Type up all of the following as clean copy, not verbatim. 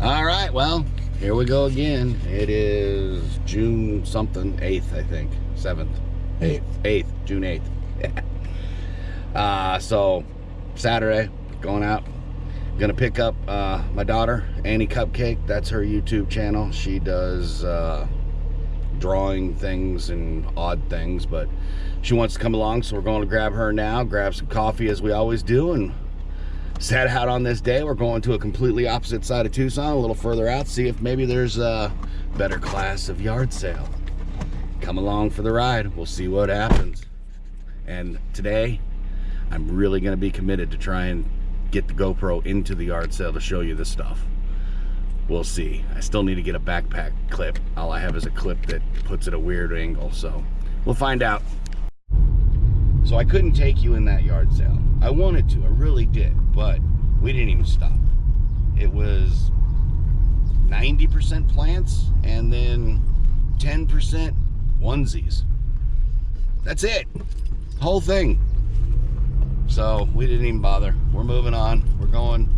All right, well, here we go again. It is June something, 8th, I think. 7th. 8th. June 8th. So, Saturday, going out. Gonna pick up my daughter, Annie Cupcake. That's her YouTube channel. She does drawing things and odd things, but she wants to come along, so we're going to grab her now, grab some coffee as we always do, and set out on this day. We're going to a completely opposite side of Tucson, a little further out, see if maybe there's a better class of yard sale. Come along for the ride. We'll see what happens. And today, I'm really going to be committed to try and get the GoPro into the yard sale to show you this stuff. We'll see. I still need to get a backpack clip. All I have is a clip that puts it at a weird angle, so we'll find out. So I couldn't take you in that yard sale. I wanted to, I really did, but we didn't even stop. It was 90% plants and then 10% onesies. That's it. Whole thing. So we didn't even bother. We're moving on. We're going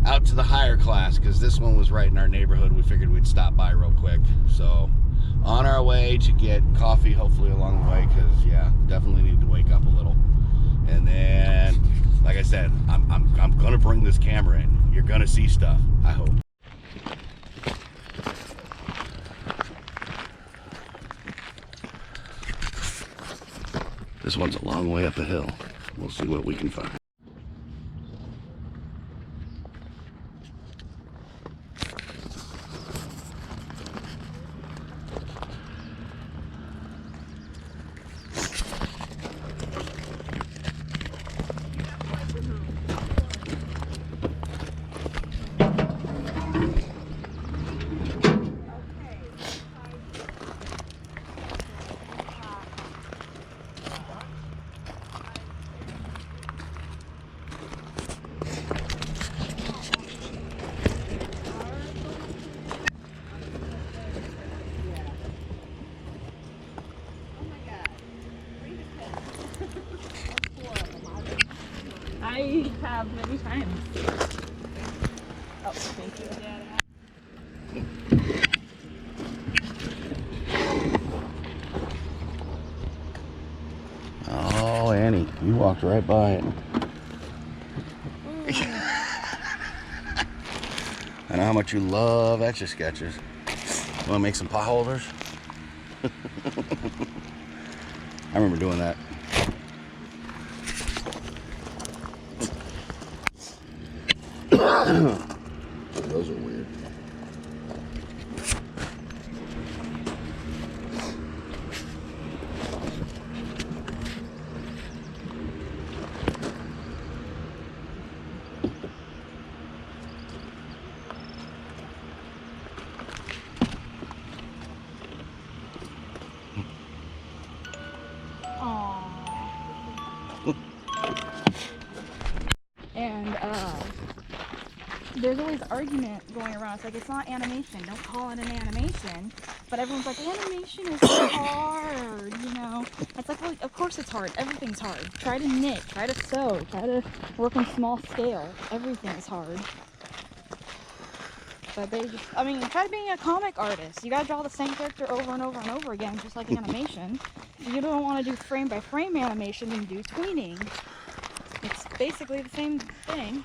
out to the higher class because this one was right in our neighborhood. We figured we'd stop by real quick. So on our way to get coffee, hopefully along the way, because yeah, definitely need to wake up a little. And then, like I said, I'm gonna bring this camera in. You're gonna see stuff, I hope. This one's a long way up the hill. We'll see what we can find. I have many times. Oh, thank you. Oh, Annie, you walked right by it. I know how much you love Etch-a-Sketches. Want to make some pot holders? I remember doing that. Those are weird. And there's always argument going around. It's like, it's not animation. Don't call it an animation. But everyone's like, animation is hard, you know. It's like, well, of course it's hard. Everything's hard. Try to knit. Try to sew. Try to work on small scale. Everything is hard. But they just, I mean, try being a comic artist. You gotta draw the same character over and over and over again, just like animation. If you don't want to do frame by frame animation, then do tweening. It's basically the same thing.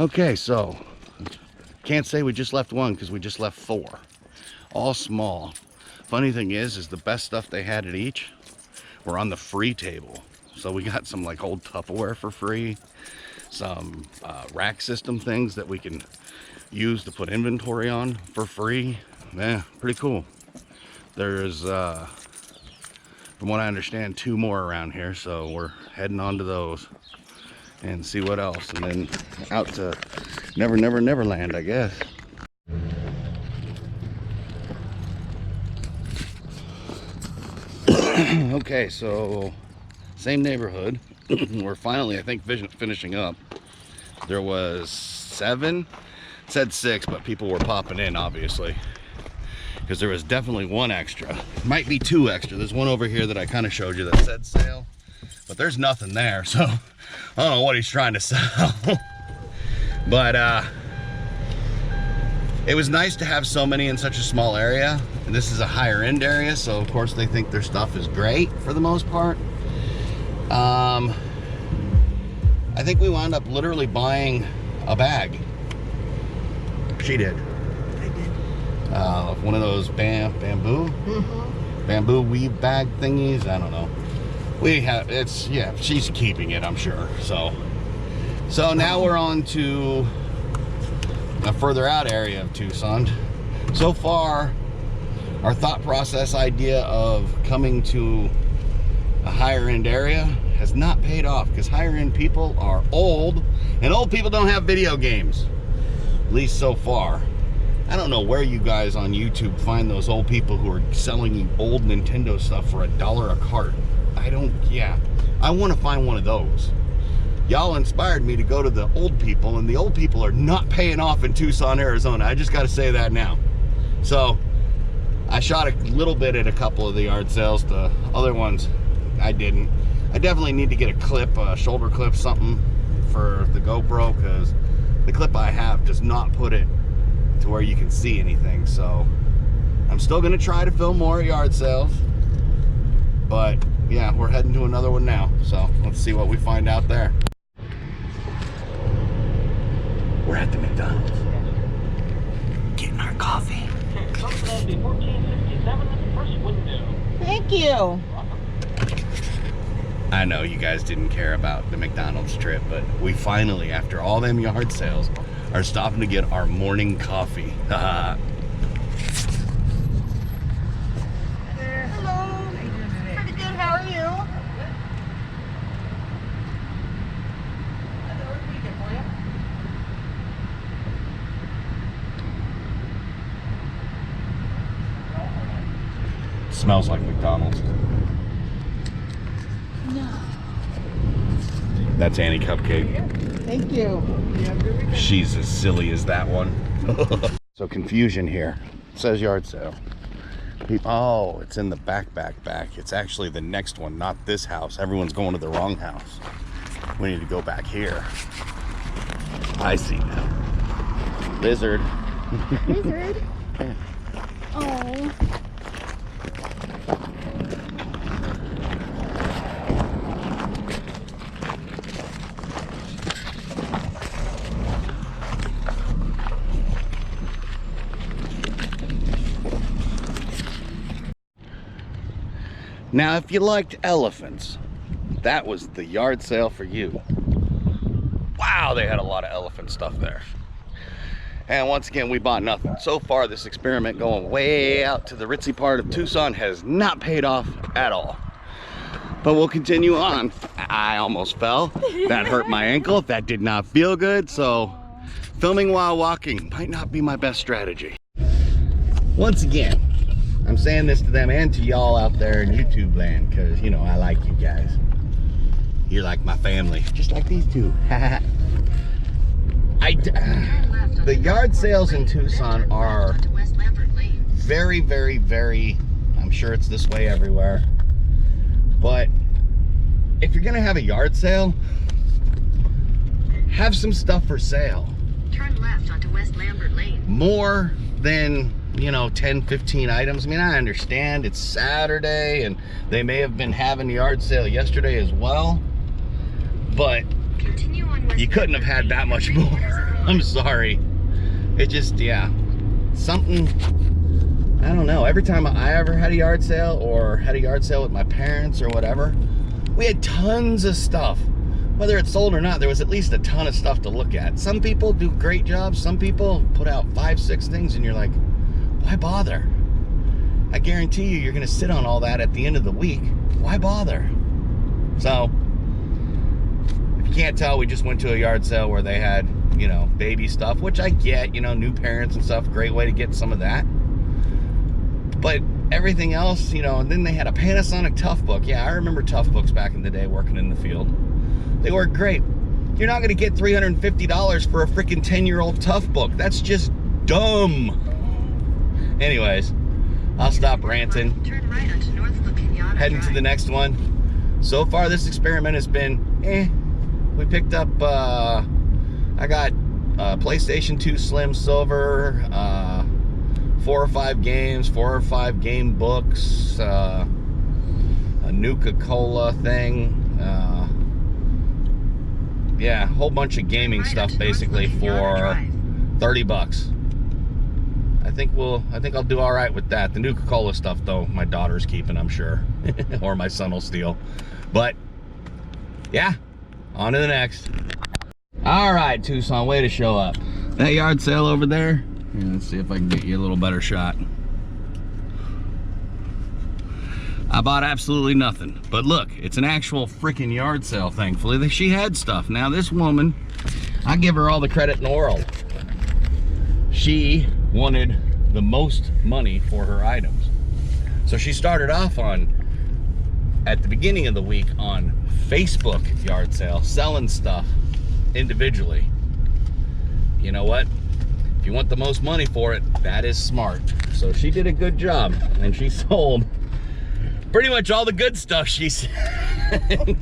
Okay, so can't say we just left one because we just left 4, all small. Funny thing is the best stuff they had at each were on the free table. So we got some like old Tupperware for free, some rack system things that we can use to put inventory on for free. Yeah, pretty cool. There's from what I understand 2 more around here, so we're heading on to those and see what else, and then out to Never Never Neverland, I guess. Okay, so same neighborhood. We're finally, I think, finishing up. There was 7, it said 6, but people were popping in, obviously. because there was definitely one extra. Might be two extra. There's one over here that I kind of showed you that said sale, but there's nothing there, so I don't know what he's trying to sell. But it was nice to have so many in such a small area. And this is a higher end area, so of course they think their stuff is great for the most part. I think we wound up literally buying a bag. She did. I did. One of those bamboo weave bag thingies. I don't know. We have, yeah, she's keeping it, I'm sure. So now we're on to a further out area of Tucson. So far, our thought process idea of coming to a higher end area has not paid off, because higher end people are old, and old people don't have video games, at least so far. I don't know where you guys on YouTube find those old people who are selling you old Nintendo stuff for $1 a cart. I want to find one of those. Y'all inspired me to go to the old people, and the old people are not paying off in Tucson, Arizona. I just got to say that now. So I shot a little bit at a couple of the yard sales. The other ones I didn't. I definitely need to get a clip, a shoulder clip, something for the GoPro, because the clip I have does not put it to where you can see anything. So I'm still going to try to film more yard sales, but yeah, we're heading to another one now, so let's see what we find out there. We're at the McDonald's getting our coffee. Thank you. I know you guys didn't care about the McDonald's trip, but we finally, after all them yard sales, are stopping to get our morning coffee. Hello. Pretty good. How are you? Smells like McDonald's. No. That's Annie Cupcake. Thank you. She's as silly as that one. So confusion here. It says yard sale. Oh, it's in the back. It's actually the next one, not this house. Everyone's going to the wrong house. We need to go back here. I see now. Lizard. Lizard? Oh. Now, if you liked elephants, that was the yard sale for you. Wow, they had a lot of elephant stuff there. And once again, we bought nothing. So far, this experiment going way out to the ritzy part of Tucson has not paid off at all. But we'll continue on. I almost fell. That hurt my ankle. That did not feel good. So filming while walking might not be my best strategy. Once again, I'm saying this to them and to y'all out there in YouTube land, because, you know, I like you guys. You're like my family, just like these two. The yard sales in Tucson are very, very, very, I'm sure it's this way everywhere, but if you're gonna have a yard sale, have some stuff for sale. Turn left onto West Lambert Lane. More than, you know, 10, 15 items. I mean, I understand it's Saturday and they may have been having the yard sale yesterday as well, but you couldn't have had that much more. I'm sorry. It just, yeah, something, I don't know. Every time I ever had a yard sale or had a yard sale with my parents or whatever, we had tons of stuff. Whether it's sold or not, there was at least a ton of stuff to look at. Some people do great jobs. Some people put out 5, 6 things and you're like, why bother? I guarantee you're gonna sit on all that at the end of the week. Why bother? So, if you can't tell, we just went to a yard sale where they had, you know, baby stuff, which I get, you know, new parents and stuff, great way to get some of that. But everything else, you know, and then they had a Panasonic Tough Book. Yeah, I remember Tough Books back in the day working in the field. They work great. You're not gonna get $350 for a freaking 10-year-old Tough Book. That's just dumb. Anyways, I'll stop ranting. Turn right onto North La Pinata Heading to the next one. So far, this experiment has been, We picked up, I got PlayStation 2 Slim Silver, 4 or 5 games, 4 or 5 game books, a Nuka-Cola thing, yeah, a whole bunch of gaming stuff basically for 30 bucks. I think I'll do all right with that. The Nuka-Cola stuff though, my daughter's keeping, I'm sure, or my son will steal. But yeah, on to the next. All right, Tucson, way to show up. That yard sale over there. Yeah, let's see if I can get you a little better shot. I bought absolutely nothing, but look, it's an actual freaking yard sale, thankfully. She had stuff. Now this woman, I give her all the credit in the world. She wanted the most money for her items. So she started off at the beginning of the week on Facebook yard sale, selling stuff individually. You know what? If you want the most money for it, that is smart. So she did a good job, and she sold pretty much all the good stuff she said.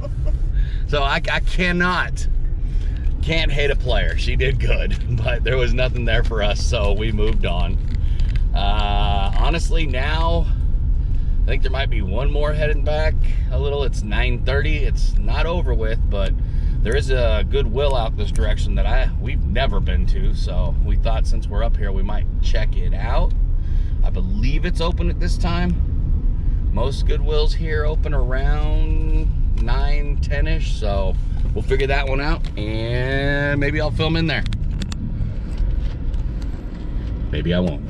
So I can't hate a player. She did good, but there was nothing there for us, so we moved on. Honestly, now I think there might be one more heading back a little. It's 9:30. It's not over with, but there is a Goodwill out this direction that we've never been to, so we thought since we're up here we might check it out. I believe it's open at this time. Most Goodwills here open around 9, 10-ish, so we'll figure that one out, and maybe I'll film in there. Maybe I won't.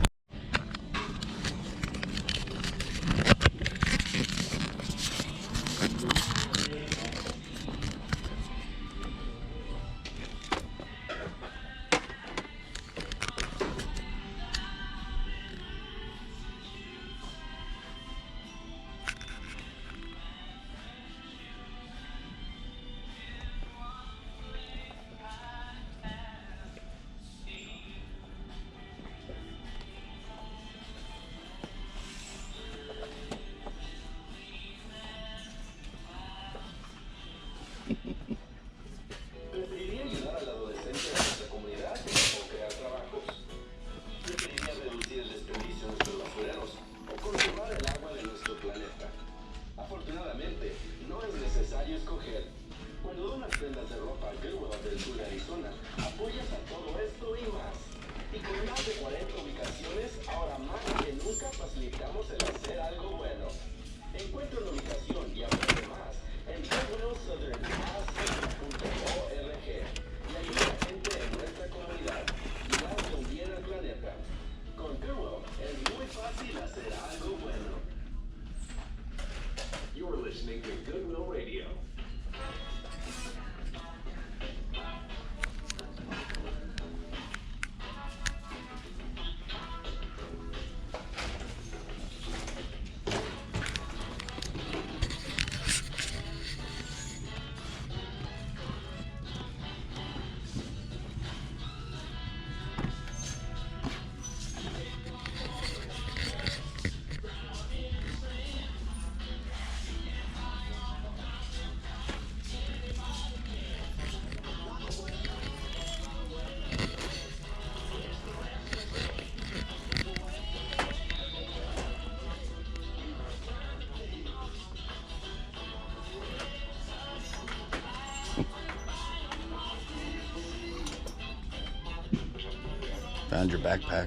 Found your backpack.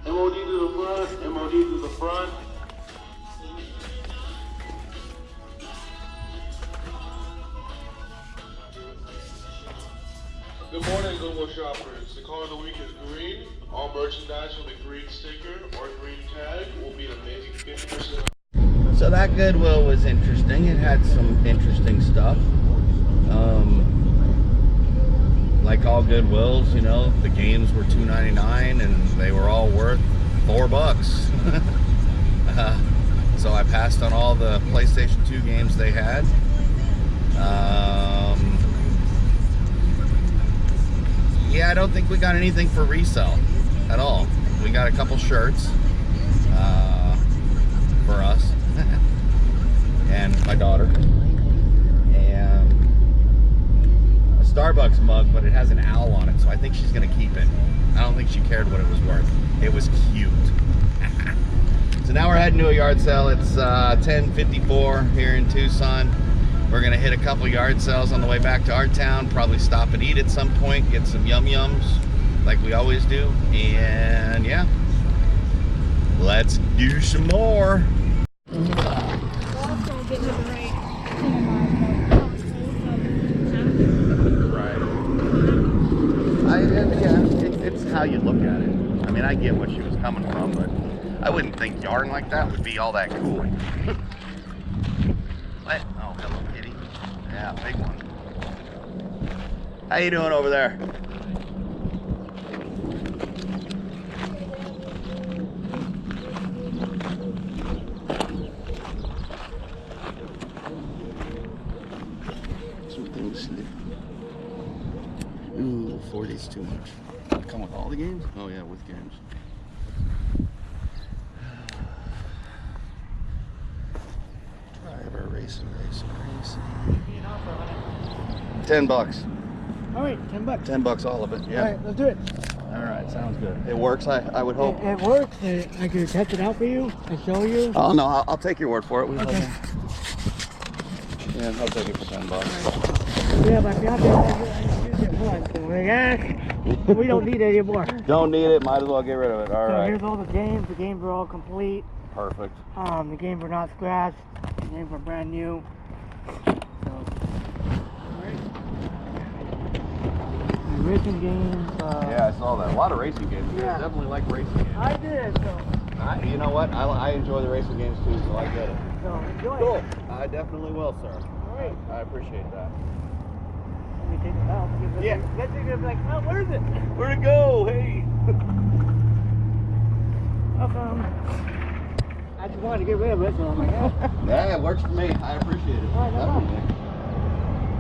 MOD to the front, MOD to the front. Good morning, Goodwill shoppers. The color of the week is green. All merchandise with a green sticker or green tag will be an amazing 50% off. So that Goodwill was interesting. It had some interesting stuff. Like all Goodwills, you know, the games were $2.99 and they were all worth $4. So I passed on all the PlayStation 2 games they had. I don't think we got anything for resale at all. We got a couple shirts for us and my daughter, and a Starbucks mug, but it has an owl on it, so I think she's gonna keep it. I don't think she cared what it was worth. It was cute. So now we're heading to a yard sale. It's 10:54 here in Tucson. We're gonna hit a couple yard sales on the way back to our town, probably stop and eat at some point, get some yum-yums like we always do, and yeah, let's do some more. Also getting to the right Yeah, it's how you look at it. I mean, I get what she was coming from, but I wouldn't think yarn like that would be all that cool. What? Oh, hello, kitty. Yeah, big one. How you doing over there? Some things slip. Ooh, 40's too much. Come with all the games? Oh yeah, with games. Driver racing. 10 bucks. All right, 10 bucks. 10 bucks, all of it. Yeah. All right, let's do it. All right, sounds good. It works, I would hope. It works. I can test it out for you and show you. Oh no, I'll take your word for it. Okay. Yeah, I'll take it for 10 bucks. Yeah, but I used it once. So we don't need it anymore. Don't need it, might as well get rid of it. All So right. here's all the games. The games are all complete. Perfect. The games were not scratched. The games were brand new. So, the racing games. Yeah, I saw that. A lot of racing games. Yeah. I definitely like racing games. I did. So You know what? I enjoy the racing games too, so I get it. enjoy Cool. it. I definitely will, sir. All right. I appreciate that. Let me take it out. Yeah. Then you're gonna be like, oh, where is it? Where'd it go? Hey. Welcome. I just wanted to get rid of it, so I'm like, oh. Yeah, it works for me. I appreciate it. All right, no problem.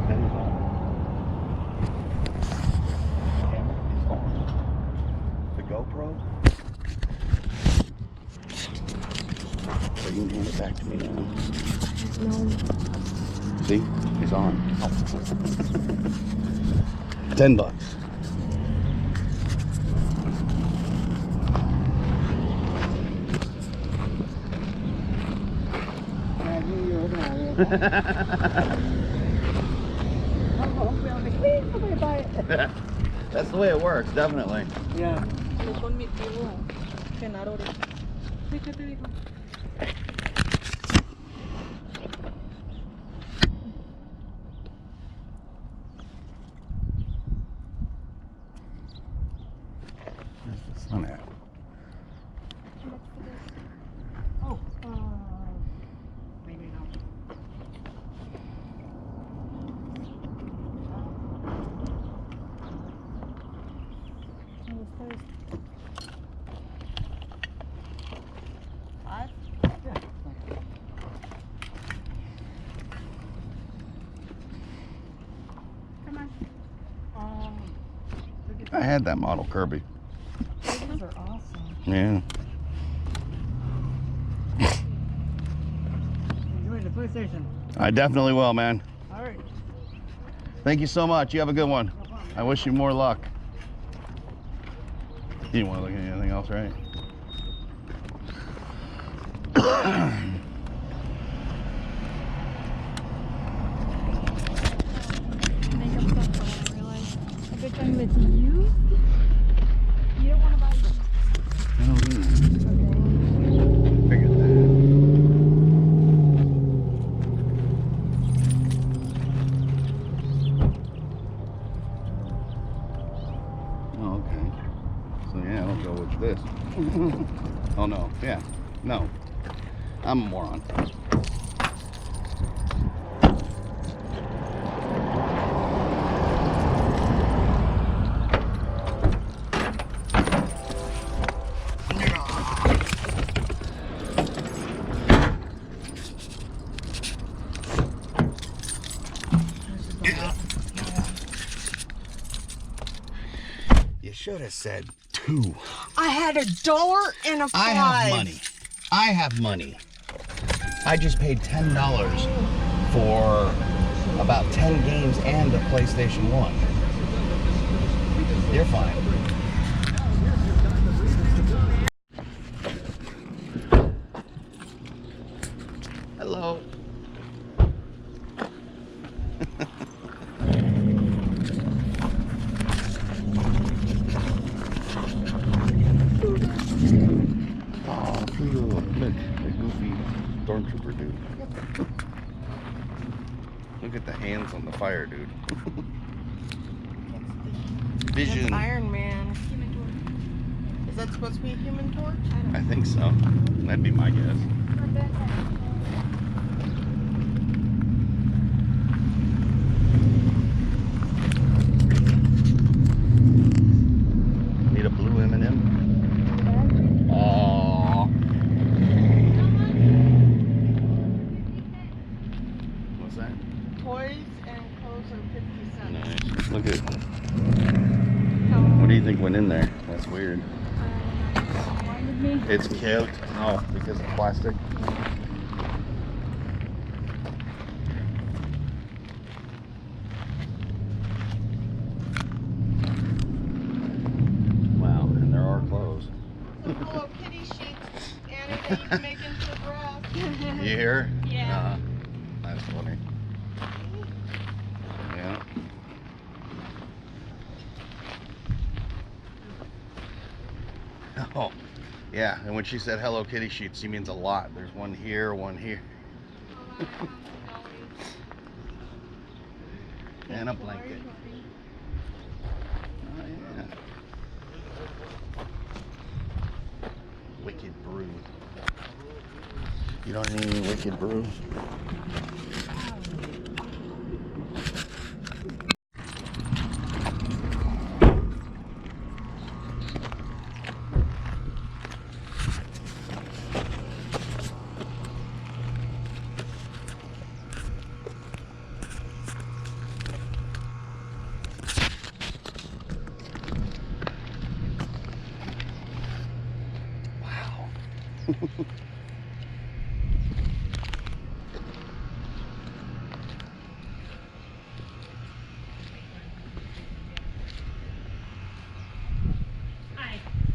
Definitely. The GoPro. So you can hand it back to me now. No. See? It's on. 10 bucks. I knew you were looking at it. Hopefully I'll be please somebody buy it. That's the way it works, definitely. Yeah. Where's the sun at? Oh, maybe not. Come on. I had that model Kirby. Those are awesome. Yeah. Enjoy the PlayStation. I definitely will, man. All right. Thank you so much. You have a good one. I wish you more luck. You didn't want to look at anything else, right? Makeup stuff, but I realized a good thing that's used. You don't want to buy used. I don't know. Okay. Figured that. Oh, okay. So yeah, I'll go with this. Oh no, yeah, no. I'm a moron. should have said 2. I had $1 and a 5. I have money. I have money. I just paid $10 for about 10 games and a PlayStation 1. You're fine. Hello. Oh, Pluto. Look, the goofy stormtrooper dude. Look at the hands on the fire, dude. Vision. That's Iron Man. Human Torch. Is that supposed to be a Human Torch? I think so. That'd be my guess. Or Ben 10. Need a blue M&M? Aww. What's that? Toys and clothes are 50 cents. Nice. Look at. What do you think went in there? That's weird. Reminded me. It's cute. No, because of plastic. Wow, and there are clothes. Some Hello Kitty sheets, Annie, that you can make into a dress. You hear? Yeah. That's funny. Yeah. Oh, yeah. And when she said Hello Kitty sheets, she means a lot. There's one here, one here. And a blanket. Oh, yeah. Wicked Brew. You don't need any Wicked Brew?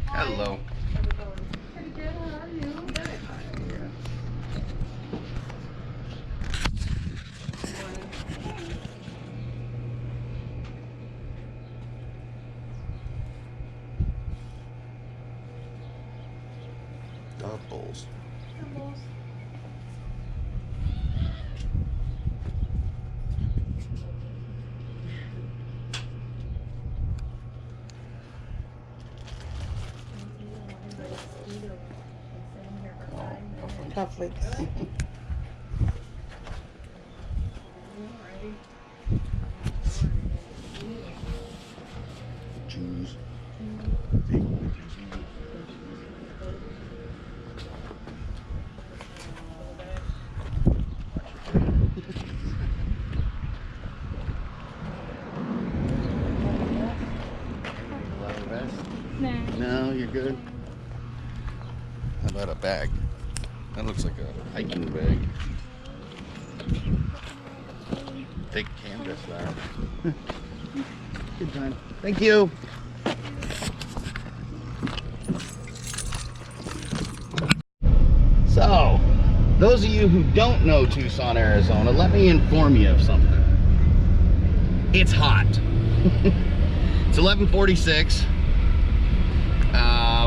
Hello. Pretty good, how are you? Doubles. Cufflinks. Jews. Nah. No, you're good. How about a bag? That looks like a hiking bag. Thick canvas there. Good time. Thank you. So, those of you who don't know Tucson, Arizona, let me inform you of something. It's hot. It's 11:46.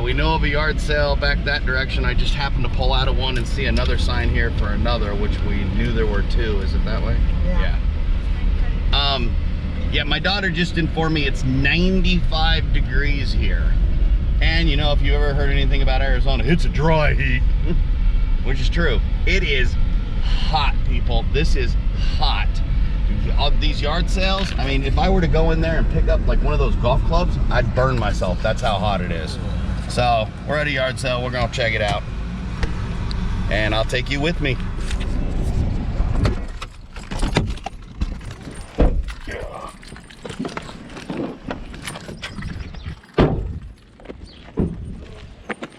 We know of a yard sale back that direction. I just happened to pull out of one and see another sign here for another, which we knew there were two. Is it that way? Yeah. Yeah, my daughter just informed me it's 95 degrees here. And you know, if you ever heard anything about Arizona, it's a dry heat, which is true. It is hot, people. This is hot. These yard sales, I mean, if I were to go in there and pick up like one of those golf clubs, I'd burn myself. That's how hot it is. So we're at a yard sale. We're gonna check it out, and I'll take you with me.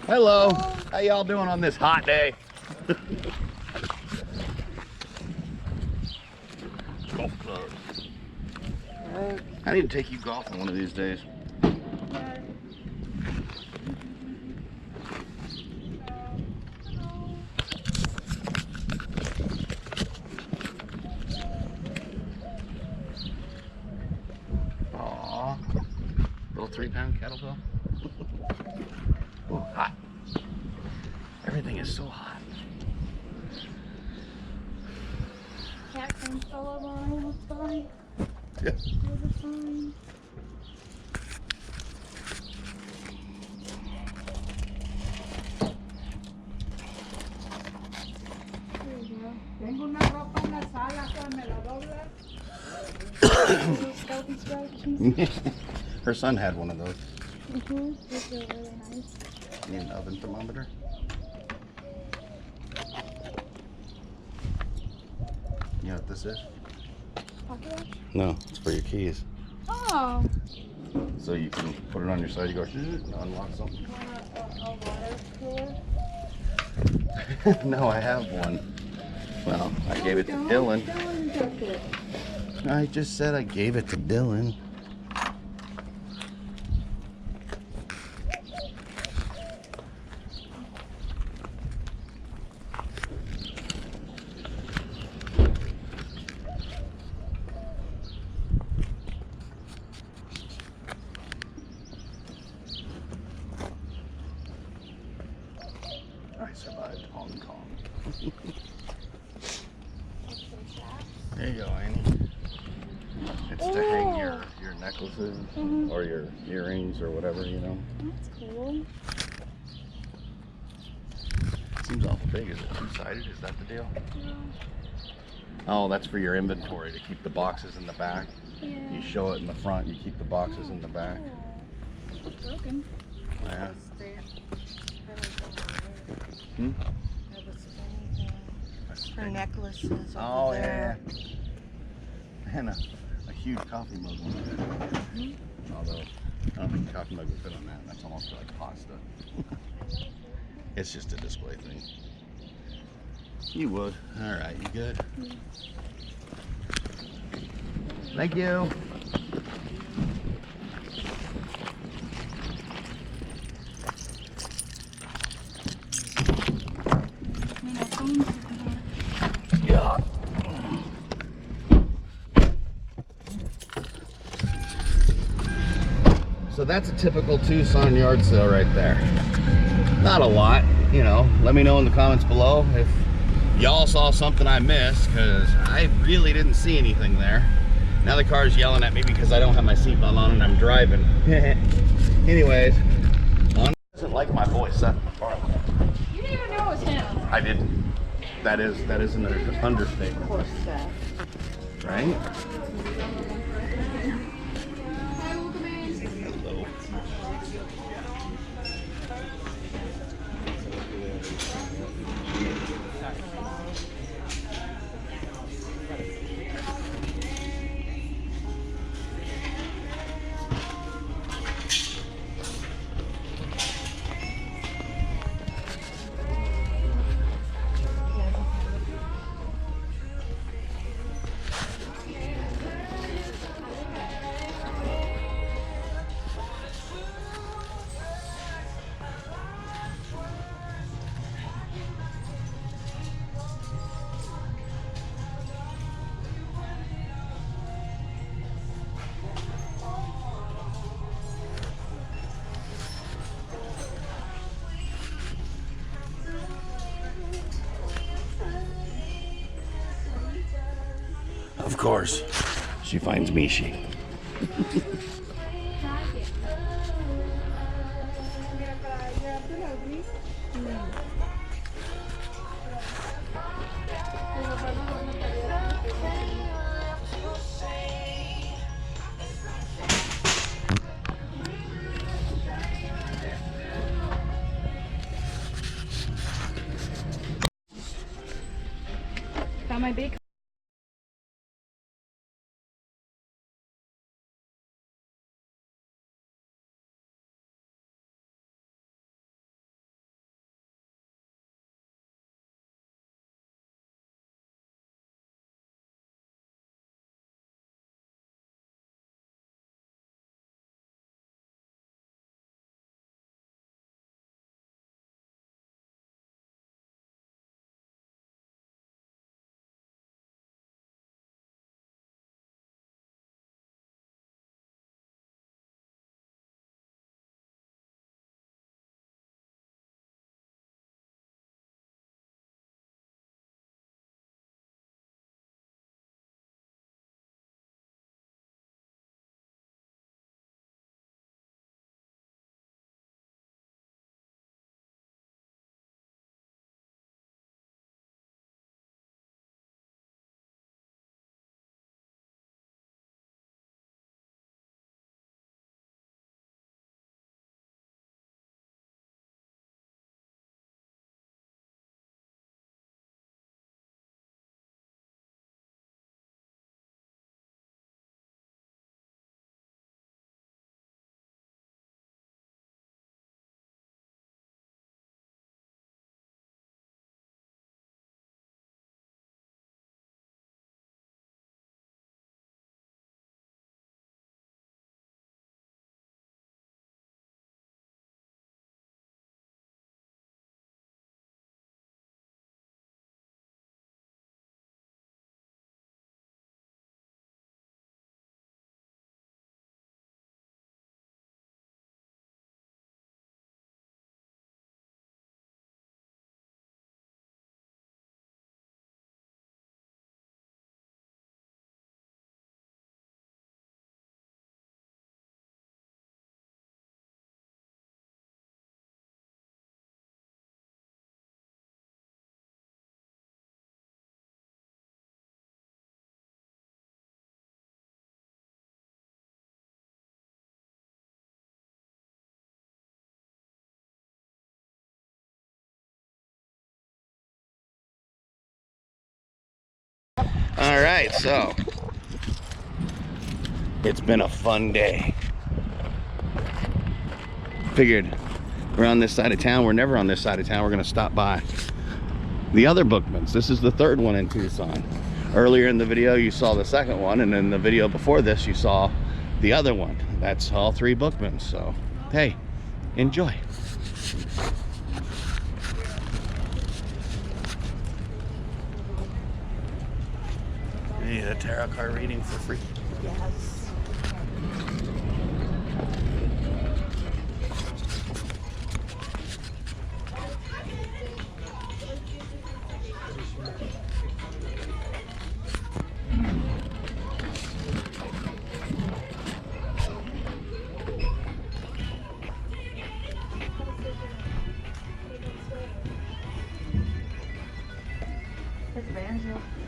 Hello. How y'all doing on this hot day? Golf clubs. I need to take you golfing one of these days. Aww. Little 3-pound kettlebell. Ooh, hot. Everything is so hot. Cat can follow mine. It's fine. Yeah. It's fine. Tengo una ropa en la sala que me la dobla. Scalpy scratches. Her son had one of those. Mm-hmm. These are really nice. Need an oven thermometer? You know what this is? Pocket watch? No, it's for your keys. Oh. So you can put it on your side, you go and unlock something. A water cooler? No, I have one. Well, I gave it to Dylan. Dylan took it. I just said I gave it to Dylan. I survived Hong Kong. There you go, Annie. It's to hang your necklaces or your earrings or whatever, you know. That's cool. Seems awful big. Is it two-sided? Is that the deal? Oh, that's for your inventory, to keep the boxes in the back. Yeah. You show it in the front, you keep the boxes in the back. It's broken. Yeah. Her necklaces over Oh, there. yeah. And a huge coffee mug on there. Although, I don't think the coffee mug would fit on that. That's almost like pasta. It's just a display thing. You would. All right, you good? Thank you. Yeah. So that's a typical Tucson yard sale right there. Not a lot, you know. Let me know in the comments below if y'all saw something I missed, because I really didn't see anything there. Now the car's yelling at me because I don't have my seatbelt on and I'm driving. Anyways, doesn't like my voice that far. You didn't even know it was him. I didn't. That is an understatement. Of course, that. Right? Hi, welcome in. Hello. Of course, she finds Mishi. Found my big All right, so it's been a fun day. Figured we're on this side of town. We're never on this side of town. We're gonna stop by the other Bookmans. This is the third one in Tucson. Earlier in the video you saw the second one, and in the video before this you saw the other one. That's all three Bookmans. So hey, enjoy. You need a tarot card reading for free. Yes.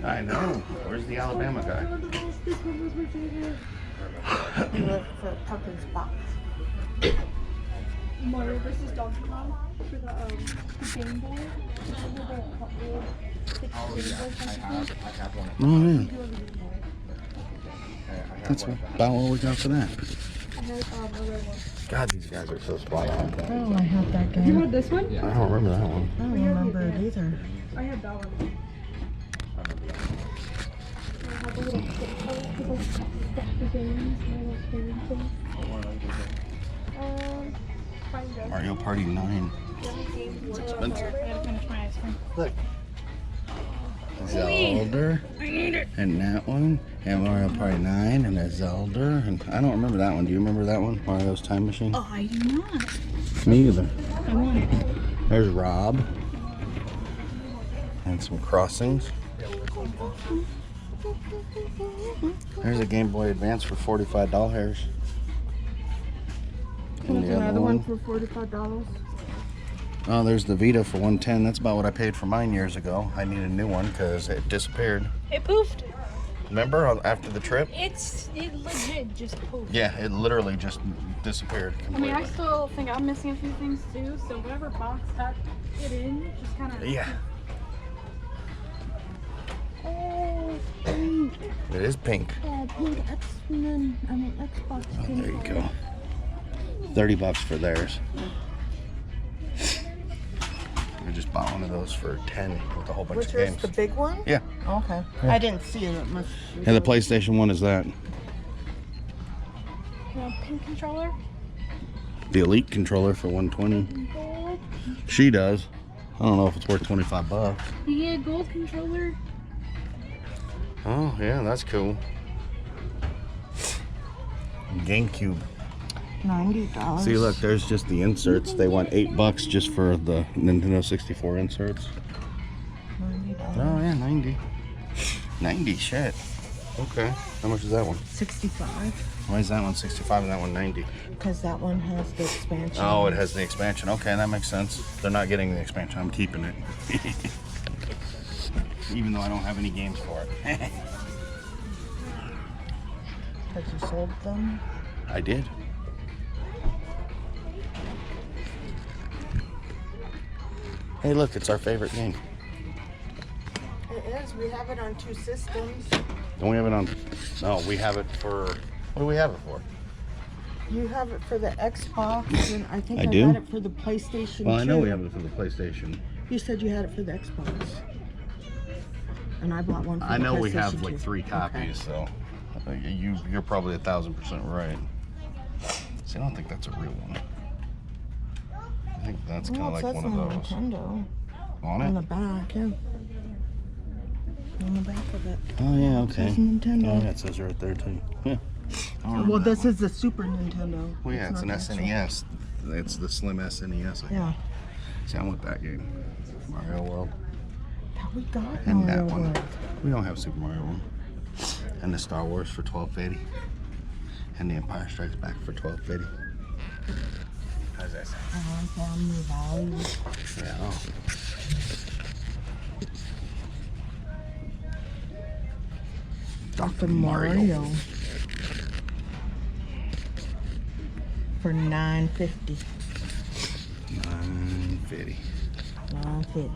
I know. Where's the Alabama guy? We look for Pumpkin's box. Mario versus Donkey Kong for the Game Boy. Oh yeah. That's about what we got for that. God, these guys are so spot on. Oh, I have that You game. want this one? I don't remember that one. I don't remember it either. I have that one. Mario Party 9. It's expensive. I gotta finish my ice cream. Look. Zelda. And that one. And Mario Party 9 and a Zelda. And I don't remember that one. Do you remember that one? Mario's Time Machine? Oh, I do not. Me either. I want it. There's Rob. And some crossings. There's a Game Boy Advance for $45. And the other one for $45. Oh, there's the Vita for $110. That's about what I paid for mine years ago. I need a new one because it disappeared. It poofed. Remember after the trip? It legit just poofed. Yeah, it literally just disappeared I completely. mean, I still think I'm missing a few things too, so whatever box had it in, just kind of. Yeah, Oh, pink. it is pink. Yeah, pink X-Men. I mean, Xbox. Oh, pink. there you go. $30 for theirs. I just bought one of those for 10 with a whole bunch Which of is games. the big one? Yeah. Okay. I didn't see it. It must be And the PlayStation 1 is that. Pink controller. The Elite controller for $120. Gold. She does. I don't know if it's worth $25. Yeah, gold controller. Oh, yeah, that's cool. GameCube. $90. See, look, there's just the inserts. They want $8 just for the Nintendo 64 inserts. $90. Oh, yeah, 90. 90, shit. Okay. How much is that one? 65. Why is that one 65 and that one 90? Because that one has the expansion. Oh, it has the expansion. Okay, that makes sense. They're not getting the expansion. I'm keeping it. Even though I don't have any games for it. Because you sold them. I did. Hey, look, it's our favorite game. It is. We have it on 2 systems. Don't we have it on? No, we have it for. What do we have it for? You have it for the Xbox, and I think I I do? got it for the PlayStation. Well, I know too. we have it for the PlayStation. You said you had it for the Xbox. And I bought one for I the know we PlayStation have like too. 3 copies, so you're probably 1,000% right. See, I don't think that's a real one. I think that's kind of Well, it like says one of on those. Nintendo. On On the it? back, yeah. On the back of it. Oh yeah, okay. Says Nintendo. Oh yeah, it says right there too. Yeah. I don't remember Well, that this one. is the Super Nintendo. Well, yeah, it's an not the actual- SNES. It's the slim SNES. Yeah. See, I want that game. Mario World. That we got And Mario that one. World. We don't have Super Mario World. And the Star Wars for $12.50. And the Empire Strikes Back for $12.50. How's that sound? Family value. Yeah. Dr. Mario. For $9.50. $9.50. $9.50.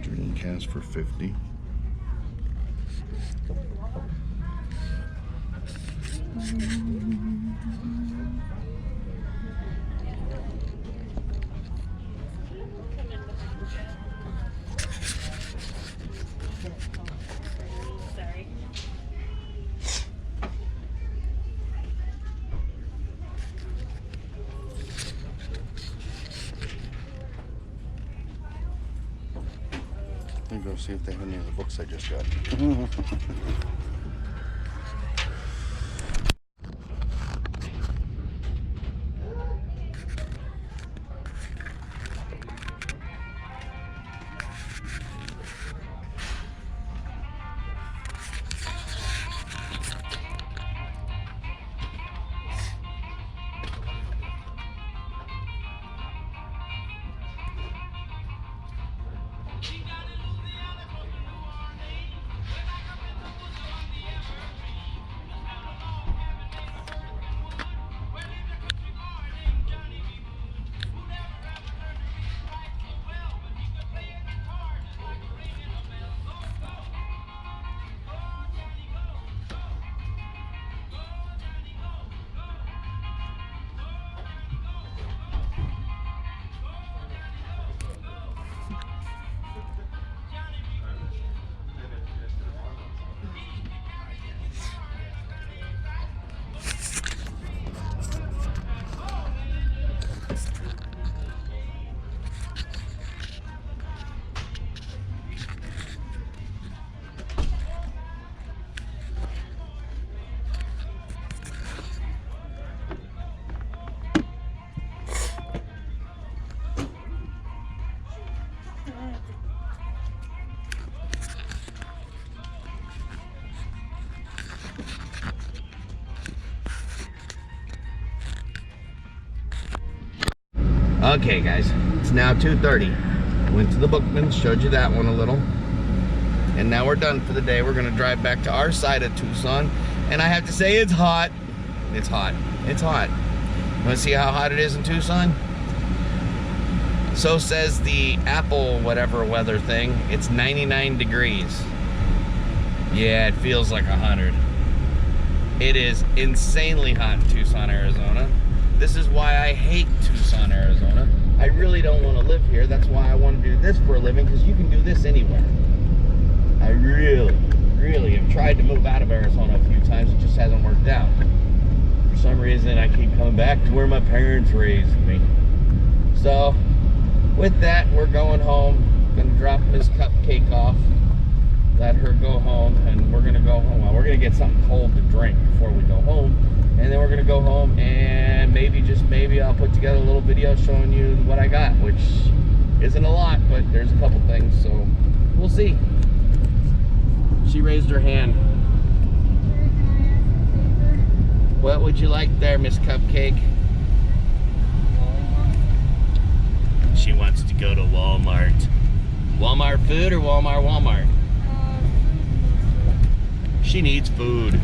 Dreamcast for 50. Let me go see if they have any of the books I just got. Okay guys, it's now 2:30. Went to the Bookman's, showed you that one a little. And now we're done for the day. We're gonna drive back to our side of Tucson. And I have to say, it's hot. It's hot. It's hot. You wanna see how hot it is in Tucson? So says the Apple whatever weather thing. It's 99 degrees. Yeah, it feels like 100. It is insanely hot in Tucson, Arizona. This is why I hate Tucson, Arizona. I really don't want to live here. That's why I want to do this for a living, because you can do this anywhere. I really have tried to move out of Arizona a few times. It just hasn't worked out. For some reason, I keep coming back to where my parents raised me. So, with that, we're going home. Gonna drop Ms. Cupcake off. Let her go home, and we're gonna go home. Well, we're gonna get something cold to drink before we go home. And then we're gonna go home, and maybe, just maybe, I'll put together a little video showing you what I got, which isn't a lot, but there's a couple things, so we'll see. She raised her hand. What would you like there, Miss Cupcake? She wants to go to Walmart. Walmart food or Walmart? She needs food.